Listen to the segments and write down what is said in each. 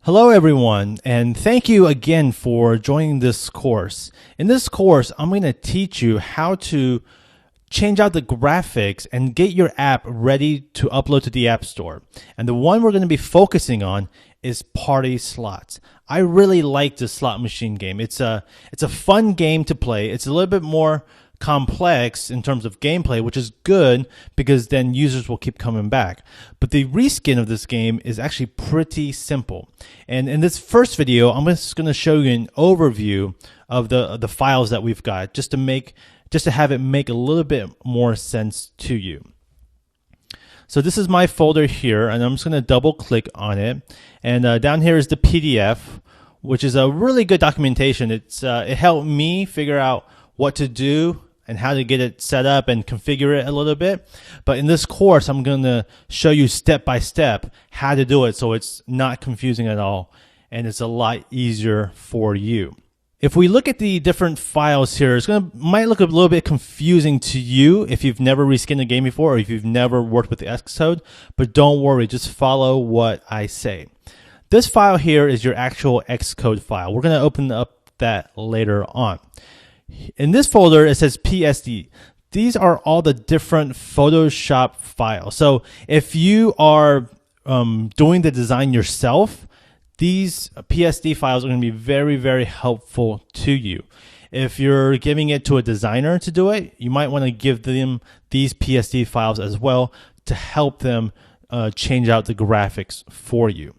Hello everyone, and thank you again for joining this course. In this course, I'm going to teach you how to change out the graphics and get your app ready to upload to the App Store. And the one we're going to be focusing on is Party Slots. I really like the slot machine game. It's a fun game to play. It's a little bit more complex in terms of gameplay, which is good because then users will keep coming back. But the reskin of this game is actually pretty simple. And in this first video, I'm just going to show you an overview of the files that we've got just to have it make a little bit more sense to you. So this is my folder here, and I'm just going to double click on it. And down here is the PDF, which is a really good documentation. It helped me figure out what to do and how to get it set up and configure it a little bit. But in this course, I'm going to show you step by step how to do it so it's not confusing at all and it's a lot easier for you. If we look at the different files here, might look a little bit confusing to you if you've never reskinned a game before or if you've never worked with the Xcode, but don't worry, just follow what I say. This file here is your actual Xcode file. We're going to open up that later on. In this folder, it says PSD. These are all the different Photoshop files. So if you are doing the design yourself, these PSD files are going to be very, very helpful to you. If you're giving it to a designer to do it, you might want to give them these PSD files as well to help them change out the graphics for you.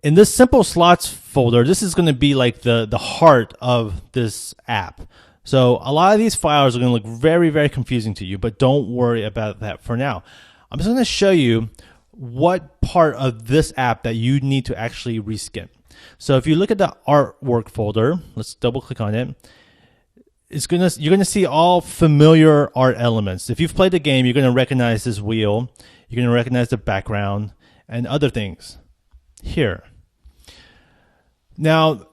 In this simple slots folder, this is going to be like the heart of this app. So a lot of these files are going to look very, very confusing to you, but don't worry about that for now. I'm just going to show you what part of this app that you need to actually reskin. So if you look at the artwork folder, let's double click on it. You're going to see all familiar art elements. If you've played the game, you're going to recognize this wheel. You're going to recognize the background and other things here. Now,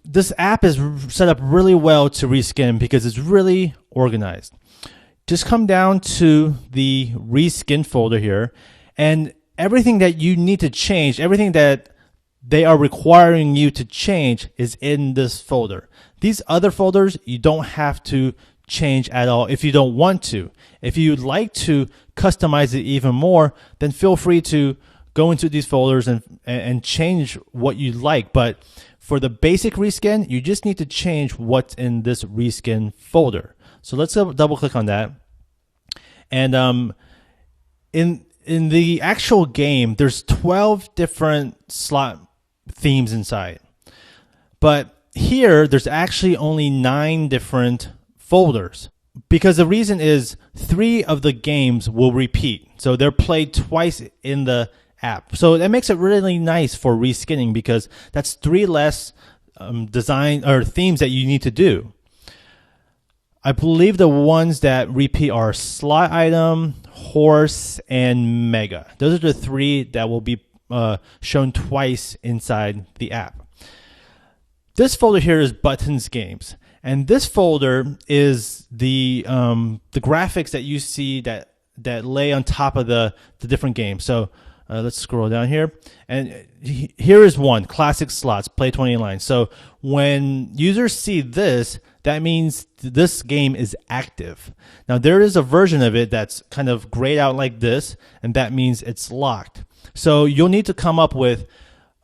this app is set up really well to reskin because it's really organized. Just come down to the reskin folder here, and everything that you need to change, everything that they are requiring you to change is in this folder. These other folders, you don't have to change at all if you don't want to. If you'd like to customize it even more, then feel free to go into these folders and change what you like. But for the basic reskin, you just need to change what's in this reskin folder. So let's double click on that. And in the actual game, there's 12 different slot themes inside. But here, there's actually only 9 different folders. Because the reason is 3 of the games will repeat. So they're played twice in the app. So that makes it really nice for reskinning because that's 3 less design or themes that you need to do. I believe the ones that repeat are slot item, horse, and mega. Those are the 3 that will be shown twice inside the app. This folder here is buttons games, and this folder is the graphics that you see that lay on top of the different games. So let's scroll down here, and here is one, classic slots, play 20 lines. So when users see this, that means this game is active. Now there is a version of it that's kind of grayed out like this, and that means it's locked. So you'll need to come up with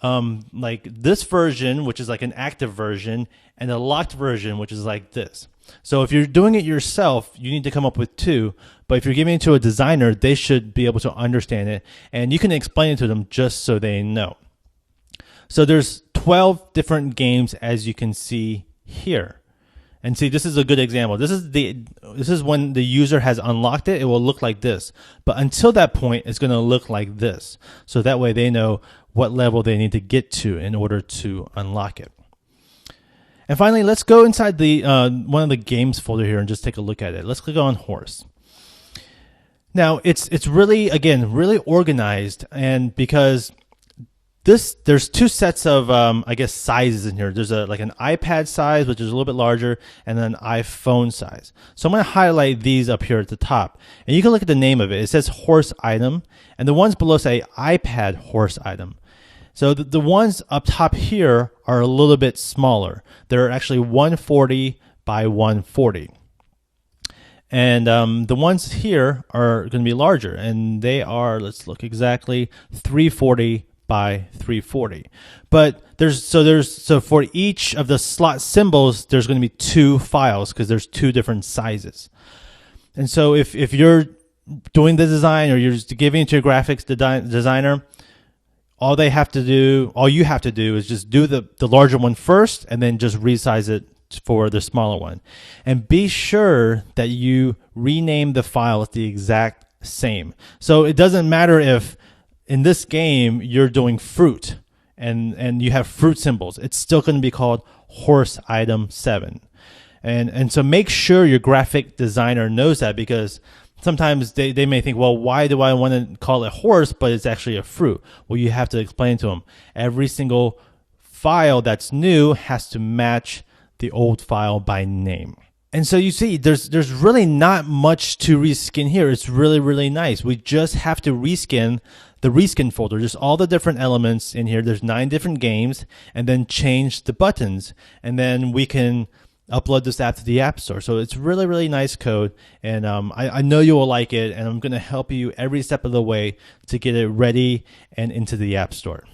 like this version, which is like an active version, and a locked version, which is like this. So if you're doing it yourself, you need to come up with 2. But if you're giving it to a designer, they should be able to understand it. And you can explain it to them just so they know. So there's 12 different games, as you can see here. And see, this is a good example. This is when the user has unlocked it. It will look like this. But until that point, it's going to look like this. So that way they know what level they need to get to in order to unlock it. And finally, let's go inside the one of the games folder here and just take a look at it. Let's click on horse. Now it's really, again, really organized, and because there's two sets of I guess sizes in here. There's like an iPad size, which is a little bit larger, and then an iPhone size. So I'm going to highlight these up here at the top, and you can look at the name of it. It says horse item, and the ones below say iPad horse item. So the ones up top here are a little bit smaller. They're actually 140 by 140. And the ones here are going to be larger, and they are, let's look exactly, 340 by 340. But so for each of the slot symbols, there's going to be two files because there's two different sizes. And so if you're doing the design or you're just giving it to your graphics designer, all you have to do is just do the larger one first and then just resize it for the smaller one. And be sure that you rename the file the exact same. So it doesn't matter if in this game you're doing fruit and you have fruit symbols. It's still going to be called horse item 7. And so make sure your graphic designer knows that, because sometimes they may think, well, why do I want to call it horse, but it's actually a fruit? Well, you have to explain to them. Every single file that's new has to match the old file by name. And so you see, there's really not much to reskin here. It's really, really nice. We just have to reskin the reskin folder, just all the different elements in here. There's 9 different games, and then change the buttons. And then we can upload this app to the App Store. So it's really, really nice code, and I know you will like it, and I'm going to help you every step of the way to get it ready and into the App Store.